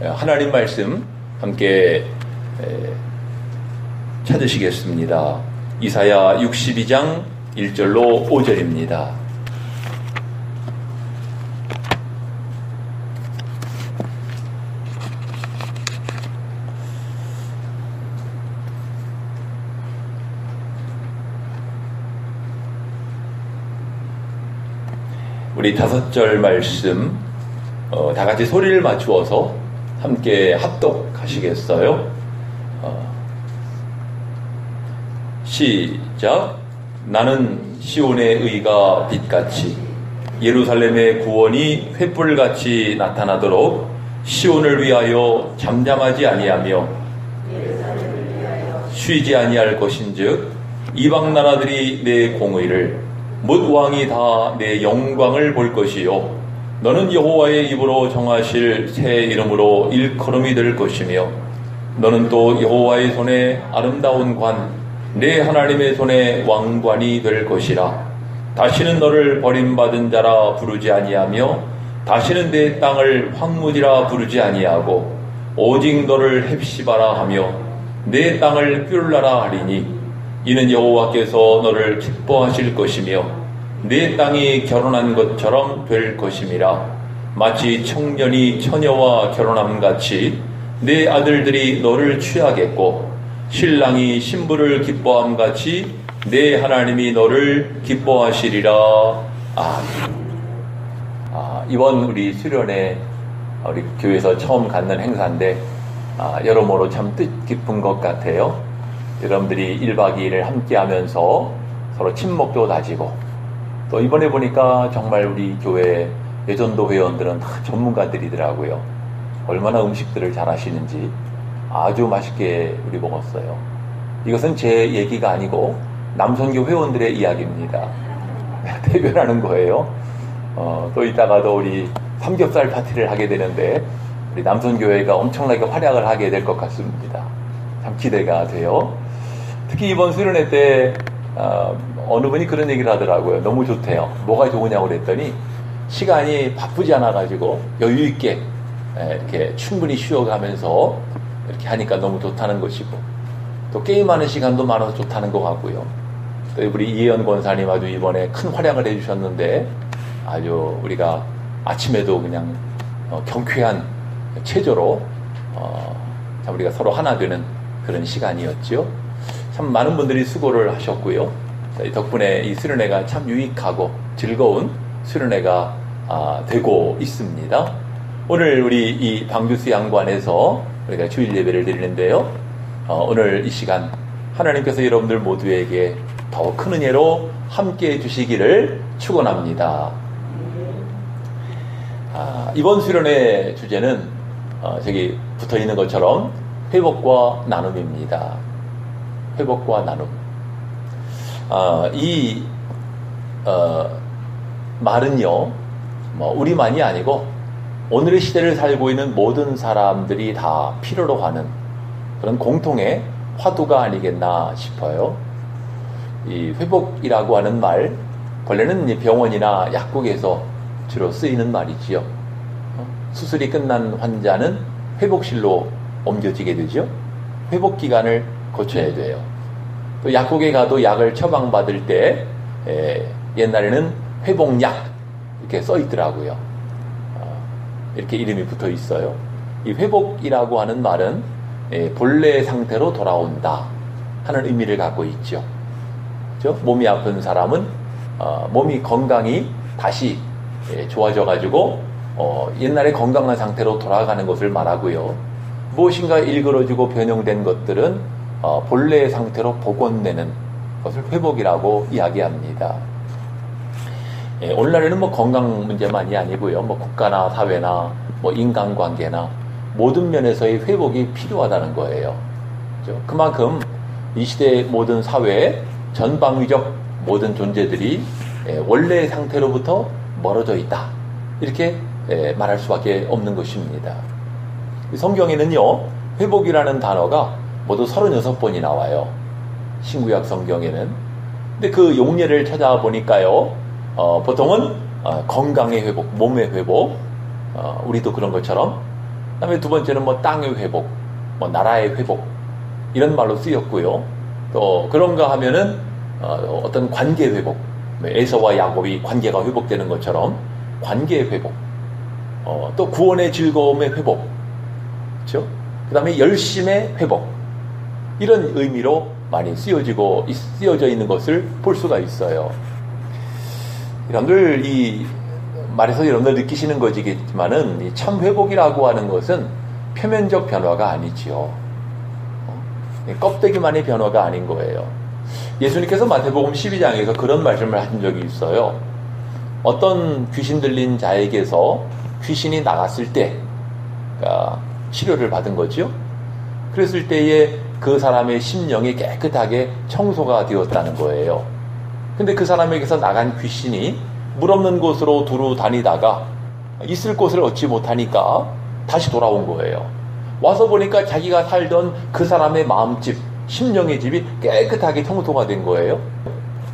하나님 말씀 함께 찾으시겠습니다. 이사야 62장 1절로 5절입니다. 우리 5절 말씀 다 같이 소리를 맞추어서 함께 합독하시겠어요? 시작. 나는 시온의 의가 빛같이 예루살렘의 구원이 횃불같이 나타나도록 시온을 위하여 잠잠하지 아니하며 쉬지 아니할 것인즉 이방 나라들이 내 공의를 뭇 왕이 다 내 영광을 볼 것이요 너는 여호와의 입으로 정하실 새 이름으로 일컬음이 될 것이며 너는 또 여호와의 손에 아름다운 관 내 하나님의 손에 왕관이 될 것이라. 다시는 너를 버림받은 자라 부르지 아니하며 다시는 내 땅을 황무지라 부르지 아니하고 오직 너를 헵시바라 하며 내 땅을 뷸라라 하리니 이는 여호와께서 너를 기뻐하실 것이며 내 땅이 결혼한 것처럼 될 것임이라. 마치 청년이 처녀와 결혼함같이 내 아들들이 너를 취하겠고 신랑이 신부를 기뻐함같이 내 하나님이 너를 기뻐하시리라. 이번 우리 수련회 우리 교회에서 처음 갖는 행사인데 여러모로 참 뜻깊은 것 같아요. 여러분들이 1박 2일을 함께 하면서 서로 친목도 다지고 또 이번에 보니까 정말 우리 교회 예전도 회원들은 다 전문가들이더라고요. 얼마나 음식들을 잘 하시는지 아주 맛있게 우리 먹었어요. 이것은 제 얘기가 아니고 남선교 회원들의 이야기입니다. 대변하는 거예요. 또 이따가도 우리 삼겹살 파티를 하게 되는데 우리 남선교회가 엄청나게 활약을 하게 될 것 같습니다. 참 기대가 돼요. 특히 이번 수련회 때 어느 분이 그런 얘기를 하더라고요. 너무 좋대요. 뭐가 좋으냐고 그랬더니 시간이 바쁘지 않아가지고 여유있게 이렇게 충분히 쉬어가면서 이렇게 하니까 너무 좋다는 것이고 또 게임하는 시간도 많아서 좋다는 것 같고요. 또 우리 이혜연 권사님 아주 이번에 큰 활약을 해주셨는데 아주 우리가 아침에도 그냥 경쾌한 체조로 참 우리가 서로 하나 되는 그런 시간이었죠. 참 많은 분들이 수고를 하셨고요. 덕분에 이 수련회가 참 유익하고 즐거운 수련회가 되고 있습니다. 오늘 우리 이 방주수양관에서 우리가 주일 예배를 드리는데요. 오늘 이 시간 하나님께서 여러분들 모두에게 더 큰 은혜로 함께 해주시기를 축원합니다. 이번 수련회 주제는 저기 붙어있는 것처럼 회복과 나눔입니다. 회복과 나눔. 이 말은요, 우리만이 아니고 오늘의 시대를 살고 있는 모든 사람들이 다 필요로 하는 그런 공통의 화두가 아니겠나 싶어요. 이 회복이라고 하는 말, 원래는 병원이나 약국에서 주로 쓰이는 말이지요. 수술이 끝난 환자는 회복실로 옮겨지게 되죠. 회복 기간을 거쳐야 돼요. 또 약국에 가도 약을 처방받을 때 옛날에는 회복약 이렇게 써 있더라고요. 이렇게 이름이 붙어 있어요. 이 회복이라고 하는 말은 본래 상태로 돌아온다 하는 의미를 갖고 있죠. 그렇죠? 몸이 아픈 사람은 몸이 건강이 다시 좋아져 가지고 옛날에 건강한 상태로 돌아가는 것을 말하고요. 무엇인가 일그러지고 변형된 것들은 본래의 상태로 복원되는 것을 회복이라고 이야기합니다. 오늘날에는 건강 문제만이 아니고요. 국가나 사회나 인간관계나 모든 면에서의 회복이 필요하다는 거예요. 그렇죠? 그만큼 이 시대의 모든 사회의 전방위적 모든 존재들이 원래의 상태로부터 멀어져 있다. 이렇게 말할 수밖에 없는 것입니다. 성경에는요, 회복이라는 단어가 모두 36번이 나와요. 신구약 성경에는. 근데 그 용례를 찾아보니까요, 보통은 건강의 회복, 몸의 회복, 우리도 그런 것처럼 그다음에 두 번째는 뭐 땅의 회복, 뭐 나라의 회복 이런 말로 쓰였고요. 또 그런가 하면은 어떤 관계 회복, 에서와 야곱이 관계가 회복되는 것처럼 관계 회복, 또 구원의 즐거움의 회복, 그렇죠? 그다음에 열심의 회복 이런 의미로 많이 쓰여져 있는 것을 볼 수가 있어요. 여러분들 이 말에서 여러분들 느끼시는 거지겠지만은 참 회복이라고 하는 것은 표면적 변화가 아니지요. 껍데기만의 변화가 아닌 거예요. 예수님께서 마태복음 12장에서 그런 말씀을 하신 적이 있어요. 어떤 귀신 들린 자에게서 귀신이 나갔을 때 치료를 받은 거죠. 그랬을 때에 그 사람의 심령이 깨끗하게 청소가 되었다는 거예요. 근데 그 사람에게서 나간 귀신이 물 없는 곳으로 두루 다니다가 있을 곳을 얻지 못하니까 다시 돌아온 거예요. 와서 보니까 자기가 살던 그 사람의 마음집, 심령의 집이 깨끗하게 청소가 된 거예요.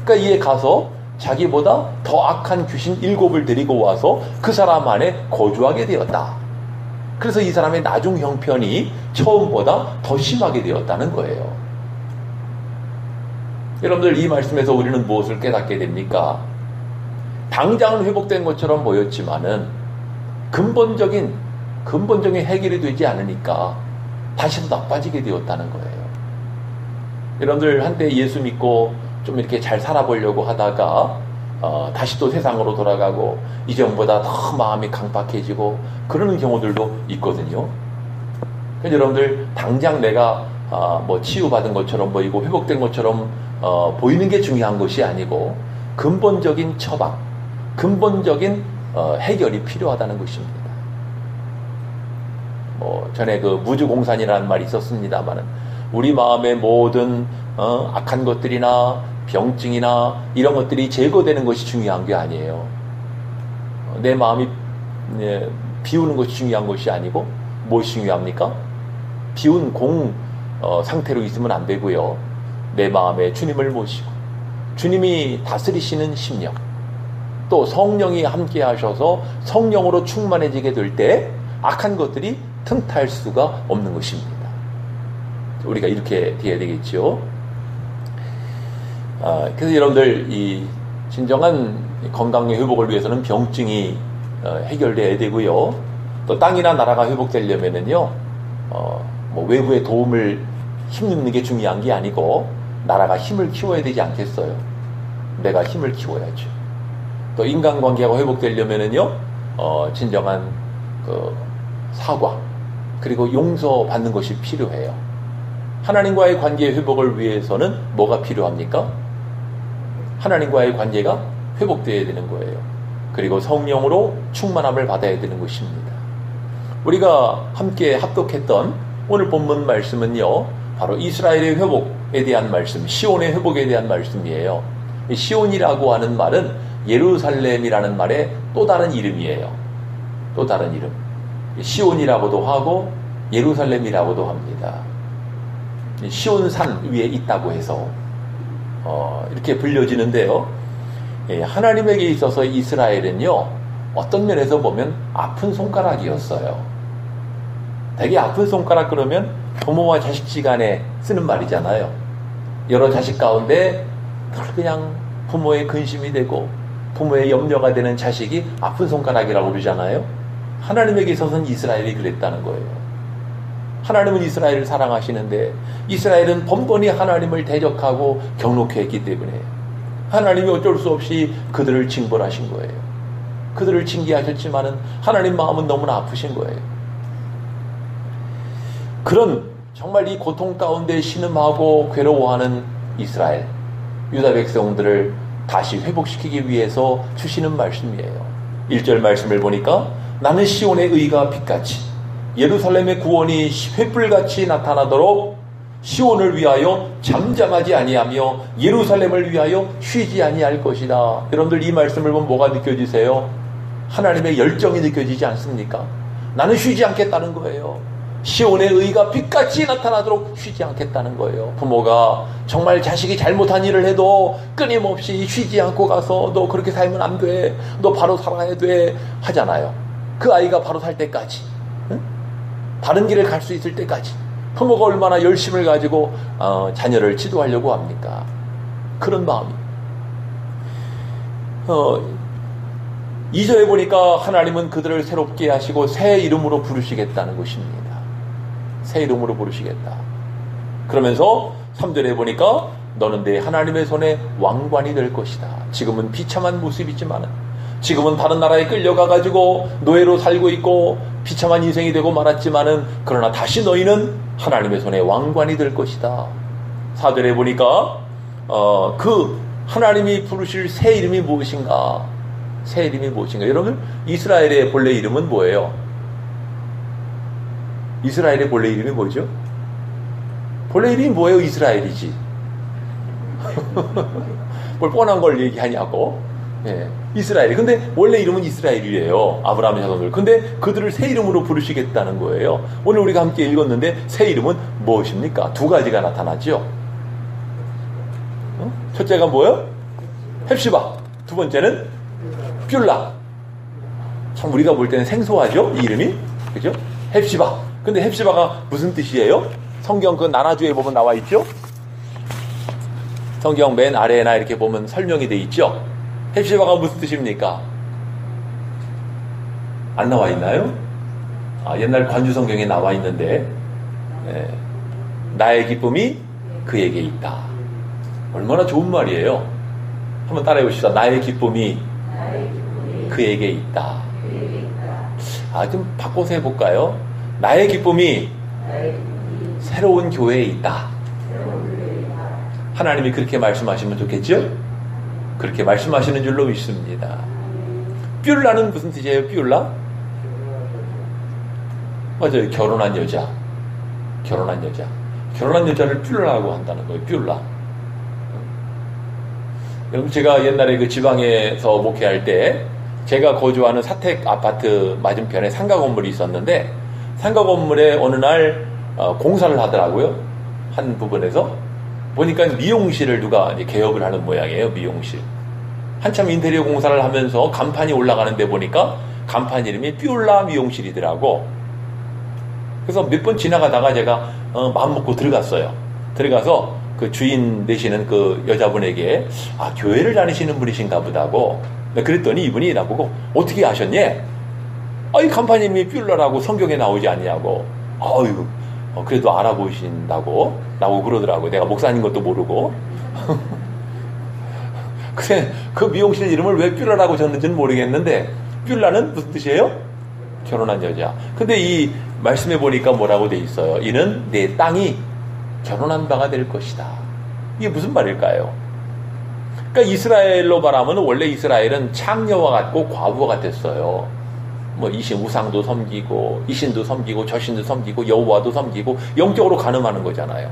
그러니까 이에 가서 자기보다 더 악한 귀신 7을 데리고 와서 그 사람 안에 거주하게 되었다. 그래서 이 사람의 나중 형편이 처음보다 더 심하게 되었다는 거예요. 여러분들 이 말씀에서 우리는 무엇을 깨닫게 됩니까? 당장은 회복된 것처럼 보였지만은 근본적인 해결이 되지 않으니까 다시 더 나빠지게 되었다는 거예요. 여러분들 한때 예수 믿고 좀 이렇게 잘 살아보려고 하다가 다시 또 세상으로 돌아가고 이전보다 더 마음이 강박해지고 그러는 경우들도 있거든요. 그래서 여러분들 당장 내가 뭐 치유받은 것처럼 보이고 회복된 것처럼 보이는 게 중요한 것이 아니고 근본적인 처방, 근본적인 해결이 필요하다는 것입니다. 뭐 전에 그 무주공산이라는 말이 있었습니다만은 우리 마음의 모든 악한 것들이나 병증이나 이런 것들이 제거되는 것이 중요한 게 아니에요. 내 마음이 비우는 것이 중요한 것이 아니고 무엇이 중요합니까? 비운 공 상태로 있으면 안 되고요. 내 마음에 주님을 모시고 주님이 다스리시는 심령, 또 성령이 함께 하셔서 성령으로 충만해지게 될 때 악한 것들이 틈탈 수가 없는 것입니다. 우리가 이렇게 돼야 되겠죠. 그래서 여러분들 이 진정한 건강의 회복을 위해서는 병증이 해결돼야 되고요. 또 땅이나 나라가 회복되려면은요, 뭐 외부의 도움을 힘입는 게 중요한 게 아니고 나라가 힘을 키워야 되지 않겠어요? 내가 힘을 키워야죠. 또 인간관계가 회복되려면은요, 진정한 그 사과 그리고 용서받는 것이 필요해요. 하나님과의 관계의 회복을 위해서는 뭐가 필요합니까? 하나님과의 관계가 회복되어야 되는 거예요. 그리고 성령으로 충만함을 받아야 되는 것입니다. 우리가 함께 합독했던 오늘 본문 말씀은요, 바로 이스라엘의 회복에 대한 말씀, 시온의 회복에 대한 말씀이에요. 시온이라고 하는 말은 예루살렘이라는 말의 또 다른 이름이에요. 또 다른 이름. 시온이라고도 하고 예루살렘이라고도 합니다. 시온산 위에 있다고 해서 이렇게 불려지는데요. 하나님에게 있어서 이스라엘은요, 어떤 면에서 보면 아픈 손가락이었어요. 되게 아픈 손가락 그러면 부모와 자식지간에 쓰는 말이잖아요. 여러 자식 가운데 늘 그냥 부모의 근심이 되고 부모의 염려가 되는 자식이 아픈 손가락이라고 그러잖아요. 하나님에게 있어서는 이스라엘이 그랬다는 거예요. 하나님은 이스라엘을 사랑하시는데 이스라엘은 번번이 하나님을 대적하고 경록해 했기 때문에 하나님이 어쩔 수 없이 그들을 징벌하신 거예요. 그들을 징계하셨지만은 하나님 마음은 너무나 아프신 거예요. 그런 정말 이 고통 가운데 신음하고 괴로워하는 이스라엘, 유다 백성들을 다시 회복시키기 위해서 주시는 말씀이에요. 1절 말씀을 보니까 나는 시온의 의가 빛같이 예루살렘의 구원이 횃불같이 나타나도록 시온을 위하여 잠잠하지 아니하며 예루살렘을 위하여 쉬지 아니할 것이다. 여러분들 이 말씀을 보면 뭐가 느껴지세요? 하나님의 열정이 느껴지지 않습니까? 나는 쉬지 않겠다는 거예요. 시온의 의가 빛같이 나타나도록 쉬지 않겠다는 거예요. 부모가 정말 자식이 잘못한 일을 해도 끊임없이 쉬지 않고 가서 너 그렇게 살면 안 돼, 너 바로 살아야 돼 하잖아요. 그 아이가 바로 살 때까지. 응? 바른 길을 갈 수 있을 때까지 부모가 얼마나 열심을 가지고 자녀를 지도하려고 합니까? 그런 마음이. 2절에 보니까 하나님은 그들을 새롭게 하시고 새 이름으로 부르시겠다는 것입니다. 새 이름으로 부르시겠다. 그러면서 3절에 보니까 너는 내 하나님의 손에 왕관이 될 것이다. 지금은 비참한 모습이지만, 지금은 다른 나라에 끌려가가지고 노예로 살고 있고 비참한 인생이 되고 말았지만은, 그러나 다시 너희는 하나님의 손에 왕관이 될 것이다. 4절에 보니까 그 하나님이 부르실 새 이름이 무엇인가? 새 이름이 무엇인가? 여러분, 이스라엘의 본래 이름은 뭐예요? 이스라엘의 본래 이름이 뭐죠? 본래 이름이 뭐예요? 이스라엘이지. 뭘 뻔한 걸 얘기하냐고. 예, 이스라엘. 근데 원래 이름은 이스라엘이래요. 아브라함의 자손들. 근데 그들을 새 이름으로 부르시겠다는 거예요. 오늘 우리가 함께 읽었는데 새 이름은 무엇입니까? 두 가지가 나타나죠. 첫째가 뭐예요? 헵시바. 두 번째는 뷸라. 참 우리가 볼 때는 생소하죠? 이 이름이. 그죠? 헵시바. 근데 헵시바가 무슨 뜻이에요? 성경 그 나라주에 보면 나와 있죠? 성경 맨 아래나 이렇게 보면 설명이 돼 있죠? 헵시바가 무슨 뜻입니까? 안 나와 있나요? 옛날 관주 성경에 나와 있는데, 나의 기쁨이 그에게 있다. 얼마나 좋은 말이에요. 한번 따라해 보십시다. 나의 기쁨이 그에게 있다. 좀 바꿔서 해볼까요? 나의 기쁨이 새로운 교회에 있다. 하나님이 그렇게 말씀하시면 좋겠죠? 그렇게 말씀하시는 줄로 믿습니다. 뷸라는 무슨 뜻이에요? 뷸라? 맞아요. 결혼한 여자. 결혼한 여자. 결혼한 여자를 뷸라라고 한다는 거예요. 뷸라. 여러분, 제가 옛날에 그 지방에서 목회할 때 제가 거주하는 사택 아파트 맞은편에 상가 건물이 있었는데, 상가 건물에 어느 날 공사를 하더라고요. 한 부분에서. 보니까 미용실을 누가 개업을 하는 모양이에요. 미용실. 한참 인테리어 공사를 하면서 간판이 올라가는데 보니까 간판 이름이 뷸라 미용실이더라고. 그래서 몇 번 지나가다가 제가 마음 먹고 들어갔어요. 들어가서 그 주인 되시는 그 여자분에게 교회를 다니시는 분이신가 보다고. 그랬더니 이분이 나보고 어떻게 아셨니? 이 간판 이름이 뷸라라고 성경에 나오지 않냐고. 아유, 그래도 알아보신다고 나오고 그러더라고요. 내가 목사님 것도 모르고. 근데 그 미용실 이름을 왜 뷸라라고 졌는지는 모르겠는데, 뷸라는 무슨 뜻이에요? 결혼한 여자. 근데 이 말씀해 보니까 뭐라고 돼 있어요? 이는 내 땅이 결혼한 바가 될 것이다. 이게 무슨 말일까요? 그러니까 이스라엘로 말하면 원래 이스라엘은 창녀와 같고 과부와 같았어요. 이신 우상도 섬기고 이신도 섬기고 저신도 섬기고 여호와도 섬기고 영적으로 간음하는 거잖아요.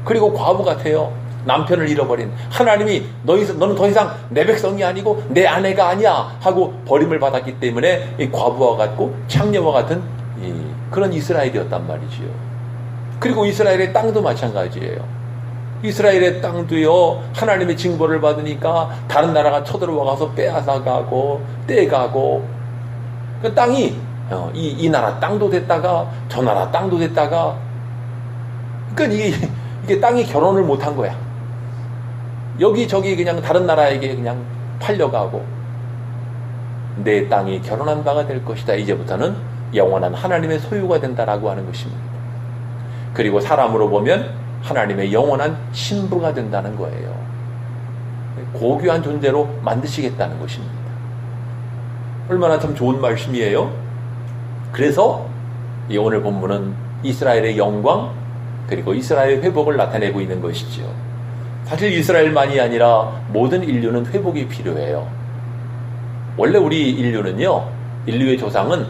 그리고 과부 같아요. 남편을 잃어버린 하나님이 너는 더 이상 내 백성이 아니고 내 아내가 아니야 하고 버림을 받았기 때문에 이 과부와 같고 창녀와 같은 그런 이스라엘이었단 말이지요. 그리고 이스라엘의 땅도 마찬가지예요. 이스라엘의 땅도요, 하나님의 징벌을 받으니까 다른 나라가 쳐들어와서 빼앗아가고 떼가고, 그 땅이 이 나라 땅도 됐다가 저 나라 땅도 됐다가, 그러니까 이게 땅이 결혼을 못한 거야. 여기저기 그냥 다른 나라에게 그냥 팔려가고, 내 땅이 결혼한 바가 될 것이다. 이제부터는 영원한 하나님의 소유가 된다라고 하는 것입니다. 그리고 사람으로 보면 하나님의 영원한 신부가 된다는 거예요. 고귀한 존재로 만드시겠다는 것입니다. 얼마나 참 좋은 말씀이에요. 그래서 이 오늘 본문은 이스라엘의 영광 그리고 이스라엘의 회복을 나타내고 있는 것이죠. 사실 이스라엘만이 아니라 모든 인류는 회복이 필요해요. 원래 우리 인류는요, 인류의 조상은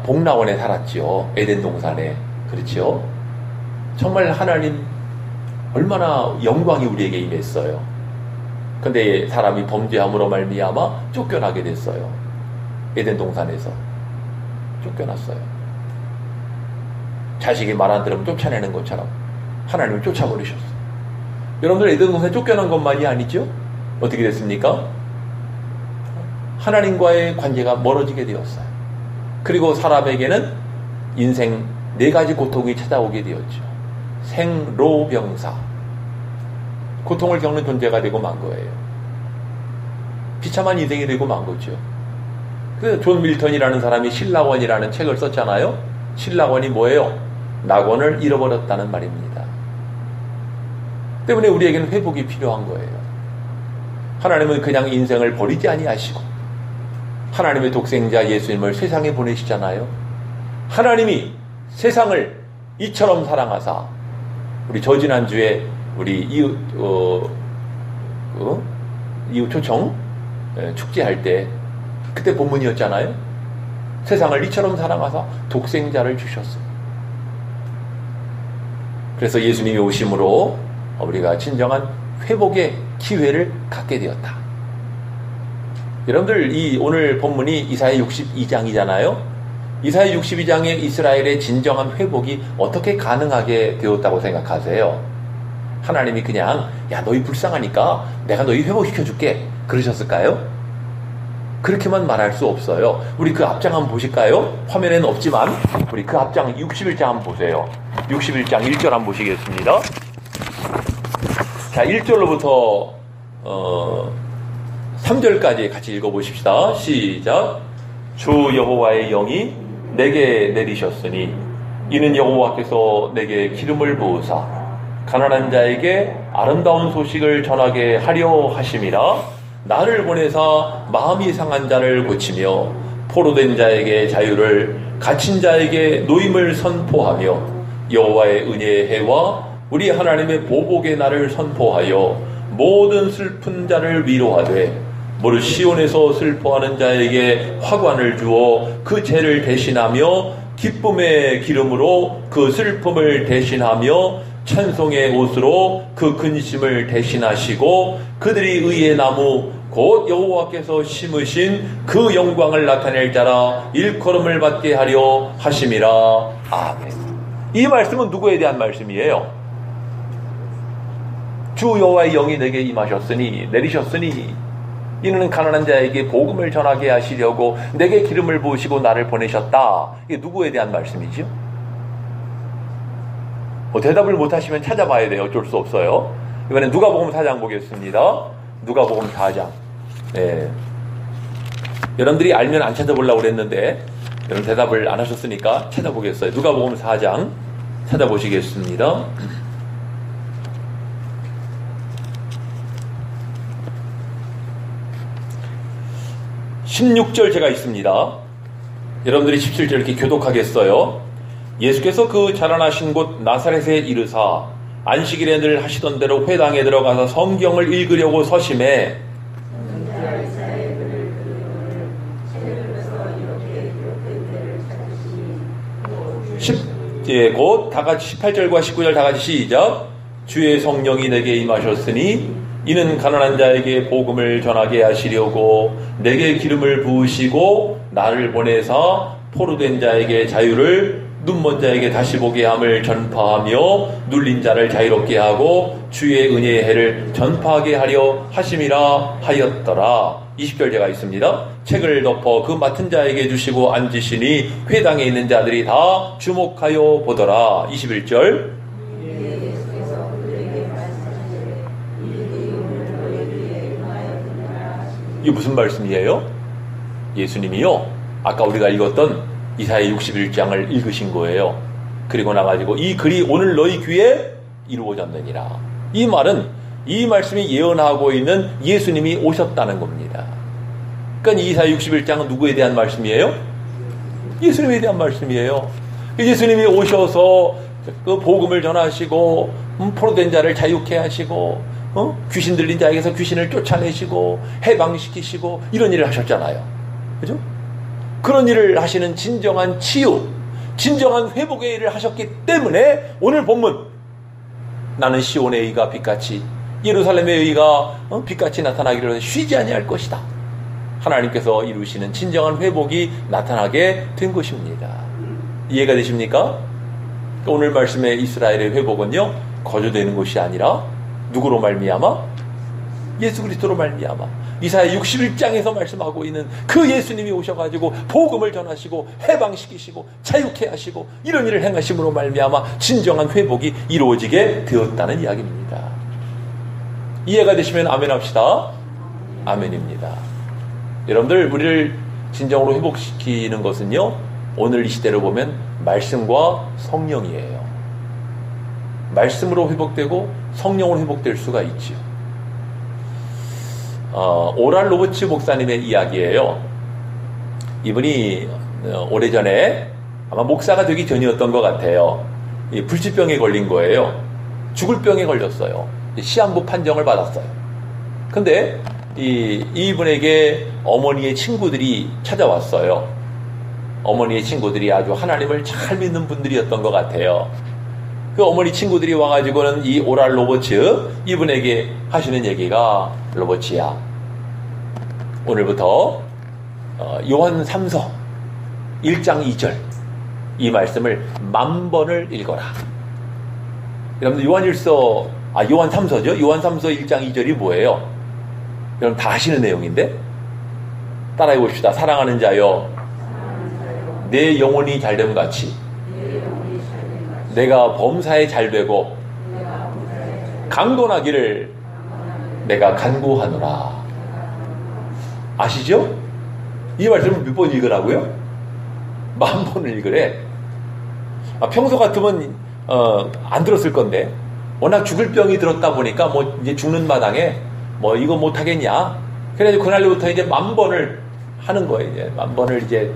복락원에 살았죠. 에덴 동산에. 그렇죠? 정말 하나님 얼마나 영광이 우리에게 임했어요. 근데 사람이 범죄함으로 말미암아 쫓겨나게 됐어요. 에덴 동산에서 쫓겨났어요. 자식이 말 안 들으면 쫓아내는 것처럼 하나님을 쫓아버리셨어요. 여러분들 에덴 동산에 쫓겨난 것만이 아니죠? 어떻게 됐습니까? 하나님과의 관계가 멀어지게 되었어요. 그리고 사람에게는 인생 네 가지 고통이 찾아오게 되었죠. 생로병사. 고통을 겪는 존재가 되고 만 거예요. 비참한 인생이 되고 만 거죠. 그래서 존 밀턴이라는 사람이 신락원이라는 책을 썼잖아요. 신락원이 뭐예요? 낙원을 잃어버렸다는 말입니다. 때문에 우리에게는 회복이 필요한 거예요. 하나님은 그냥 인생을 버리지 아니하시고 하나님의 독생자 예수님을 세상에 보내시잖아요. 하나님이 세상을 이처럼 사랑하사, 우리 저지난주에 우리 이웃 초청 축제할 때 그때 본문이었잖아요. 세상을 이처럼 사랑하사 독생자를 주셨어요. 그래서 예수님이 오심으로 우리가 진정한 회복의 기회를 갖게 되었다. 여러분들, 오늘 본문이 이사야 62장이잖아요. 이사야 62장의 이스라엘의 진정한 회복이 어떻게 가능하게 되었다고 생각하세요? 하나님이 그냥 야, 너희 불쌍하니까 내가 너희 회복시켜줄게 그러셨을까요? 그렇게만 말할 수 없어요. 우리 그 앞장 한번 보실까요? 화면에는 없지만 우리 그 앞장 61장 한번 보세요. 61장 1절 한번 보시겠습니다. 자, 1절로부터 3절까지 같이 읽어보십시다. 시작. 주 여호와의 영이 내게 내리셨으니 이는 여호와께서 내게 기름을 부으사 가난한 자에게 아름다운 소식을 전하게 하려 하심이라. 나를 보내사 마음이 상한 자를 고치며 포로된 자에게 자유를, 갇힌 자에게 노임을 선포하며 여호와의 은혜의 해와 우리 하나님의 보복의 날을 선포하여 모든 슬픈 자를 위로하되 무릇 시온에서 슬퍼하는 자에게 화관을 주어 그 죄를 대신하며 기쁨의 기름으로 그 슬픔을 대신하며 찬송의 옷으로 그 근심을 대신하시고 그들이 의의 나무 곧 여호와께서 심으신 그 영광을 나타낼 자라 일컬음을 받게 하려 하심이라. 아멘. 이 말씀은 누구에 대한 말씀이에요? 주 여호와의 영이 내게 임하셨으니, 내리셨으니 이는 가난한 자에게 복음을 전하게 하시려고 내게 기름을 부으시고 나를 보내셨다. 이게 누구에 대한 말씀이죠? 대답을 못하시면 찾아봐야 돼요. 어쩔 수 없어요. 이번엔 누가복음 4장 보겠습니다. 누가복음 4장. 네. 여러분들이 알면 안 찾아보려고 그랬는데 여러분 대답을 안 하셨으니까 찾아보겠어요. 누가복음 4장 찾아보시겠습니다. 16절 제가 있습니다. 여러분들이 17절 이렇게 교독하겠어요. 예수께서 그 자라나신 곳 나사렛에 이르사 안식일에 늘 하시던 대로 회당에 들어가서 성경을 읽으려고 서심해 곧 다같이 18절과 19절 다같이 시작. 주의 성령이 내게 임하셨으니 이는 가난한 자에게 복음을 전하게 하시려고 내게 기름을 부으시고 나를 보내사 포로된 자에게 자유를, 눈먼 자에게 다시 보게 함을 전파하며 눌린 자를 자유롭게 하고 주의 은혜의 해를 전파하게 하려 하심이라 하였더라. 20절 제가 있습니다. 책을 덮어 그 맡은 자에게 주시고 앉으시니 회당에 있는 자들이 다 주목하여 보더라. 21절. 이게 무슨 말씀이에요? 예수님이요, 아까 우리가 읽었던 이사야 61장을 읽으신 거예요. 그리고 나가지고 이 글이 오늘 너희 귀에 이루어졌느니라. 이 말은 이 말씀이 예언하고 있는 예수님이 오셨다는 겁니다. 그러니까 이사야 61장은 누구에 대한 말씀이에요? 예수님에 대한 말씀이에요. 예수님이 오셔서 그 복음을 전하시고 포로된 자를 자유케 하시고 귀신 들린 자에게서 귀신을 쫓아내시고 해방시키시고 이런 일을 하셨잖아요. 그죠? 그런 일을 하시는 진정한 치유, 진정한 회복의 일을 하셨기 때문에 오늘 본문 나는 시온의 의가 빛같이 예루살렘의 의가 빛같이 나타나기를 쉬지 아니할 것이다. 하나님께서 이루시는 진정한 회복이 나타나게 된 것입니다. 이해가 되십니까? 오늘 말씀의 이스라엘의 회복은요, 거저되는 것이 아니라 누구로 말미암아? 예수 그리스도로 말미암아 이사야 61장에서 말씀하고 있는 그 예수님이 오셔가지고 복음을 전하시고 해방시키시고 자유케 하시고 이런 일을 행하심으로 말미암아 진정한 회복이 이루어지게 되었다는 이야기입니다. 이해가 되시면 아멘 합시다. 아멘입니다. 여러분들, 우리를 진정으로 회복시키는 것은요, 오늘 이 시대로 보면 말씀과 성령이에요. 말씀으로 회복되고 성령으로 회복될 수가 있지요. 오랄 로버츠 목사님의 이야기예요. 이분이 오래전에 아마 목사가 되기 전이었던 것 같아요. 이 불치병에 걸린 거예요. 죽을 병에 걸렸어요. 시한부 판정을 받았어요. 근데 이분에게 어머니의 친구들이 찾아왔어요. 어머니의 친구들이 아주 하나님을 잘 믿는 분들이었던 것 같아요. 그 어머니 친구들이 와가지고는 이 오랄 로버츠, 이분에게 하시는 얘기가, 로버츠야, 오늘부터 요한 3서 1장 2절 이 말씀을 10,000번을 읽어라. 여러분들 요한 3서죠? 요한 3서 1장 2절이 뭐예요? 여러분 다 아시는 내용인데 따라해 봅시다. 사랑하는 자여, 내 영혼이 잘됨 같이 내가 범사에 잘되고 강건하기를 내가 간구하노라. 아시죠? 이 말씀을 몇 번 읽으라고요? 10,000번을 읽으래. 평소 같으면 안 들었을 건데 워낙 죽을 병이 들었다 보니까 뭐 이제 죽는 마당에 뭐 이거 못 하겠냐. 그래가지고 그날부터 이제 10,000번을 하는 거예요. 이제 10,000번을 이제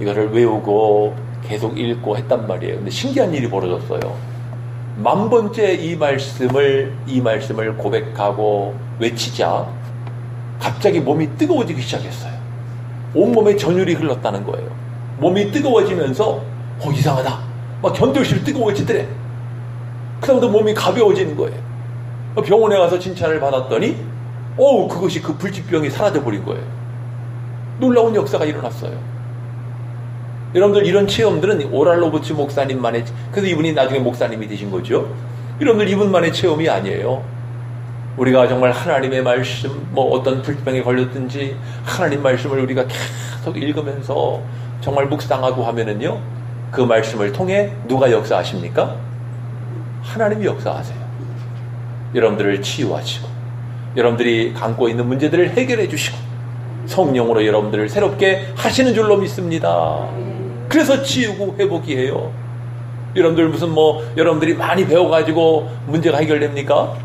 이거를 외우고 계속 읽고 했단 말이에요. 근데 신기한 일이 벌어졌어요. 10,000번째 이 말씀을 고백하고 외치자 갑자기 몸이 뜨거워지기 시작했어요. 온몸에 전율이 흘렀다는 거예요. 몸이 뜨거워지면서 이상하다. 막 견딜수록 뜨거워지더래. 그다음부터 몸이 가벼워지는 거예요. 병원에 가서 진찰을 받았더니 그것이 그 불치병이 사라져버린 거예요. 놀라운 역사가 일어났어요. 여러분들, 이런 체험들은 오랄 로버츠 목사님만의, 그래서 이분이 나중에 목사님이 되신 거죠. 여러분들, 이분만의 체험이 아니에요. 우리가 정말 하나님의 말씀, 어떤 불병에 걸렸든지 하나님 말씀을 우리가 계속 읽으면서 정말 묵상하고 하면은요, 그 말씀을 통해 누가 역사하십니까? 하나님이 역사하세요. 여러분들을 치유하시고 여러분들이 감고 있는 문제들을 해결해 주시고 성령으로 여러분들을 새롭게 하시는 줄로 믿습니다. 그래서 치유고 회복이에요. 여러분들 여러분들이 많이 배워가지고 문제가 해결됩니까?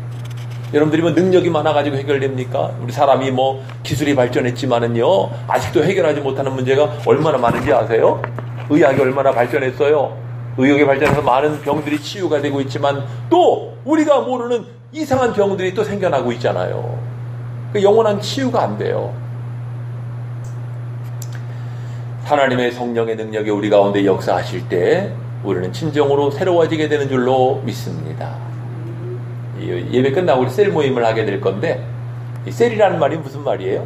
여러분들이 능력이 많아가지고 해결됩니까? 우리 사람이 기술이 발전했지만은요, 아직도 해결하지 못하는 문제가 얼마나 많은지 아세요? 의학이 얼마나 발전했어요? 의학이 발전해서 많은 병들이 치유가 되고 있지만 또 우리가 모르는 이상한 병들이 또 생겨나고 있잖아요. 영원한 치유가 안 돼요. 하나님의 성령의 능력이 우리 가운데 역사하실 때 우리는 진정으로 새로워지게 되는 줄로 믿습니다. 예배 끝나고 우리 셀 모임을 하게 될 건데, 이 셀이라는 말이 무슨 말이에요?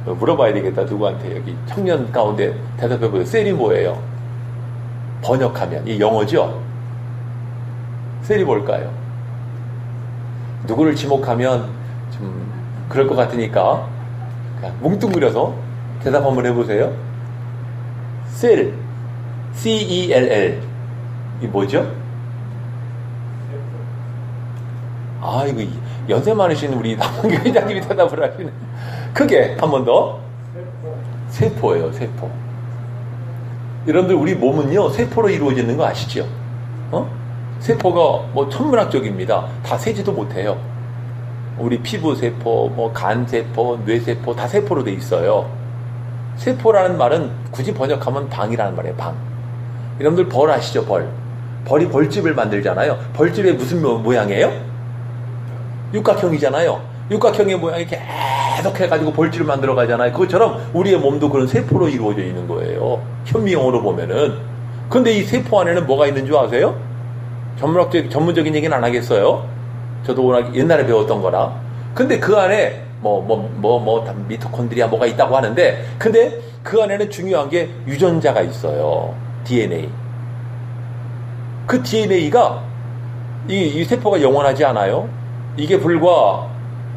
물어봐야 되겠다. 누구한테. 여기 청년 가운데 대답해보세요. 셀이 뭐예요? 번역하면 이 영어죠? 셀이 뭘까요? 누구를 지목하면 좀 그럴 것 같으니까 그냥 뭉뚱그려서 대답 한번 해보세요. 셀, C-E-L-L, 이 뭐죠? 이거 연세 많으신 우리 남원교 회장님이 대답을 하시네. 크게 한 번 더. 세포예요, 세포. 여러분들, 우리 몸은요, 세포로 이루어지는 거 아시죠? 세포가 천문학적입니다. 다 세지도 못해요. 우리 피부 세포, 간 세포, 뇌 세포, 다 세포로 돼 있어요. 세포라는 말은 굳이 번역하면 방이라는 말이에요, 방. 여러분들, 벌 아시죠, 벌? 벌이 벌집을 만들잖아요. 벌집의 무슨 모양이에요? 육각형이잖아요. 육각형의 모양이 계속 해가지고 벌집을 만들어 가잖아요. 그것처럼 우리의 몸도 그런 세포로 이루어져 있는 거예요. 현미용어로 보면은. 근데 이 세포 안에는 뭐가 있는 줄 아세요? 전문적인 얘기는 안 하겠어요. 저도 워낙 옛날에 배웠던 거라. 근데 그 안에 미토콘드리아 뭐가 있다고 하는데, 근데 그 안에는 중요한 게 유전자가 있어요. DNA. 그 DNA가 이 세포가 영원하지 않아요. 이게 불과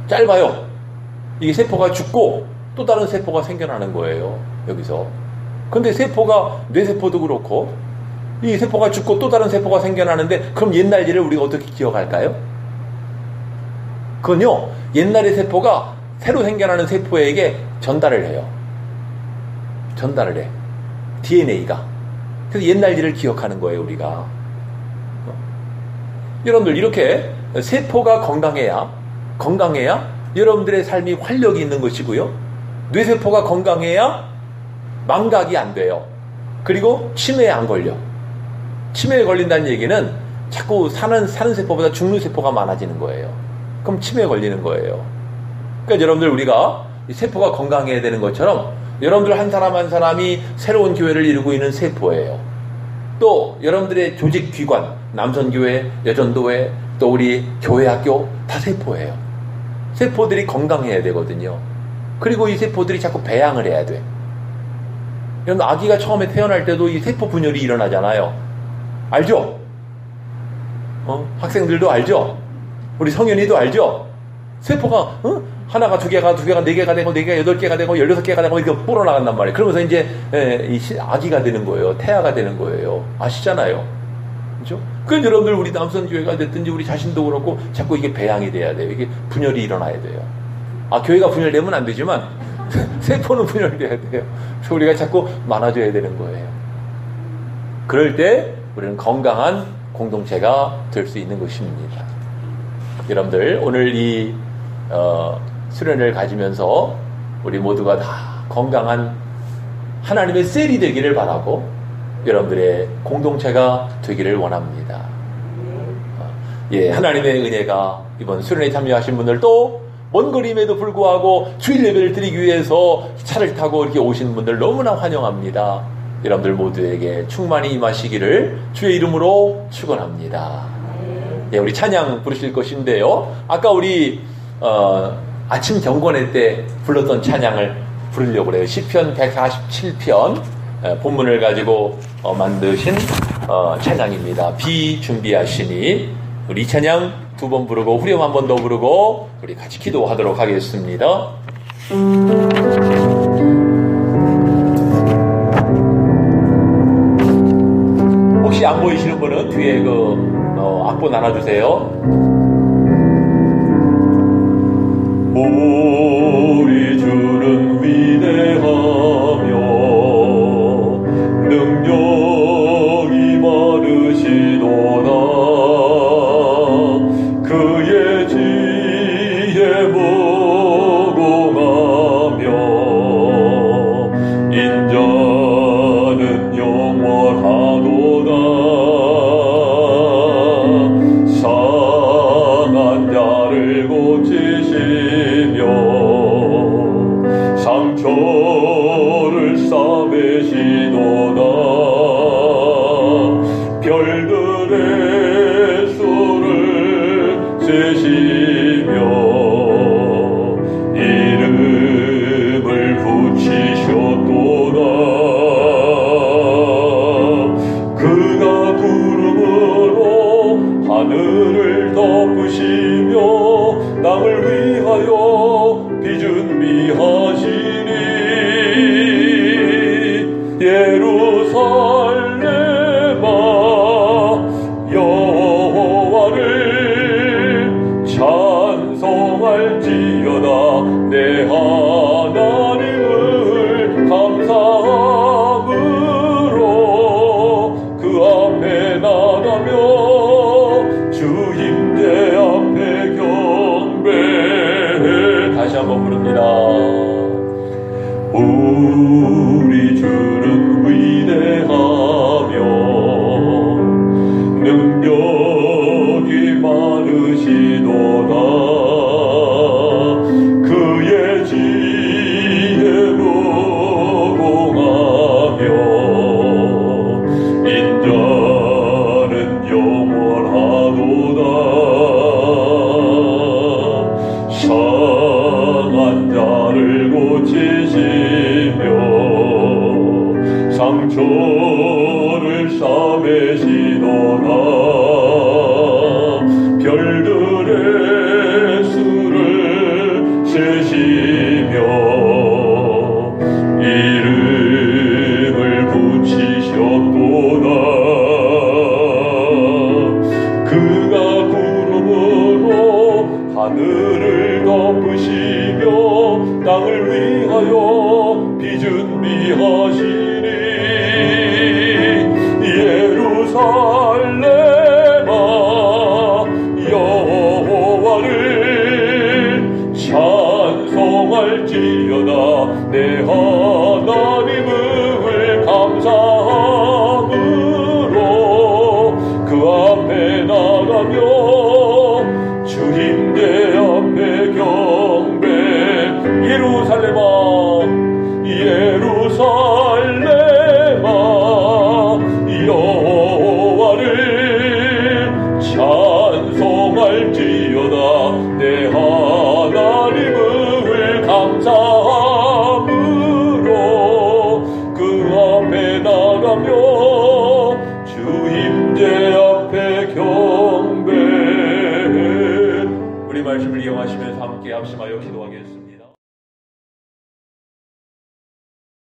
짧아요. 이게 세포가 죽고 또 다른 세포가 생겨나는 거예요. 여기서. 근데 세포가 뇌세포도 그렇고 이 세포가 죽고 또 다른 세포가 생겨나는데 그럼 옛날 일을 우리가 어떻게 기억할까요? 그건요. 옛날의 세포가 새로 생겨나는 세포에게 전달을 해요. 전달을 해. DNA가. 그래서 옛날 일을 기억하는 거예요, 우리가. 여러분들 이렇게 세포가 건강해야 여러분들의 삶이 활력이 있는 것이고요. 뇌세포가 건강해야 망각이 안 돼요. 그리고 치매에 안 걸려. 치매에 걸린다는 얘기는 자꾸 사는 세포보다 죽는 세포가 많아지는 거예요. 그럼 치매에 걸리는 거예요. 그러니까 여러분들 우리가 이 세포가 건강해야 되는 것처럼 여러분들 한 사람 한 사람이 새로운 교회를 이루고 있는 세포예요. 또 여러분들의 조직기관, 남선교회, 여전도회, 또 우리 교회학교 다 세포예요. 세포들이 건강해야 되거든요. 그리고 이 세포들이 자꾸 배양을 해야 돼. 여러분 아기가 처음에 태어날 때도 이 세포 분열이 일어나잖아요. 알죠? 학생들도 알죠? 우리 성현이도 알죠? 세포가 하나가 두 개가 네 개가 되고 네 개가 8개가 되고 16개가 되고 이렇게 불어나간단 말이에요. 그러면서 이제 아기가 되는 거예요. 태아가 되는 거예요. 아시잖아요. 그렇죠? 그러니까 여러분들 우리 남선교회가 됐든지 우리 자신도 그렇고 자꾸 이게 배양이 돼야 돼요. 이게 분열이 일어나야 돼요. 교회가 분열되면 안 되지만 세포는 분열돼야 돼요. 그래서 우리가 자꾸 많아져야 되는 거예요. 그럴 때 우리는 건강한 공동체가 될 수 있는 것입니다. 여러분들 오늘 이 수련을 가지면서 우리 모두가 다 건강한 하나님의 셀이 되기를 바라고 여러분들의 공동체가 되기를 원합니다. 하나님의 은혜가 이번 수련에 참여하신 분들도 먼 거리임에도 불구하고 주일 예배를 드리기 위해서 차를 타고 이렇게 오신 분들 너무나 환영합니다. 여러분들 모두에게 충만히 임하시기를 주의 이름으로 축원합니다. 우리 찬양 부르실 것인데요. 아까 우리 아침 경건회 때 불렀던 찬양을 부르려고 그래요. 시편 147편 본문을 가지고 만드신 찬양입니다. 비 준비하시니 우리 이 찬양 2번 부르고 후렴 1번 더 부르고 우리 같이 기도하도록 하겠습니다. 혹시 안 보이시는 분은 뒤에 악보 나눠주세요. 우리 주는 위대하며 능력이 많으시도다. 그의 지혜 무궁하며 인자는 영원하도다. 상한 자를 고치시며 상처를 싸매시도다. 별들의 수를 세시며 이름을 붙이셨도다. 그가 구름으로 하늘을 덮으시며 땅을 위하여 비준비하시니 예루살렘아 여호와를 찬송할지어다. 내 하나님을 감사함으로 그 앞에 나가며 주 임재 앞에 경배해. 다시 한번 부릅니다. 우리 주는 위대하며 능력이 많으시도다. 그의 지혜 무궁하며 인자는 영원하도다. 상한 자를 고치시며 상처를 싸매시도다. 별들의 수를 세시 예루살렘아 여호와를 찬송할지어다. 내 하나님을 감사함으로 그 앞에 나가며 주 임재 앞에 경배. 우리 말씀을 이용하시면서 함께 합심하여 기도하겠습니다.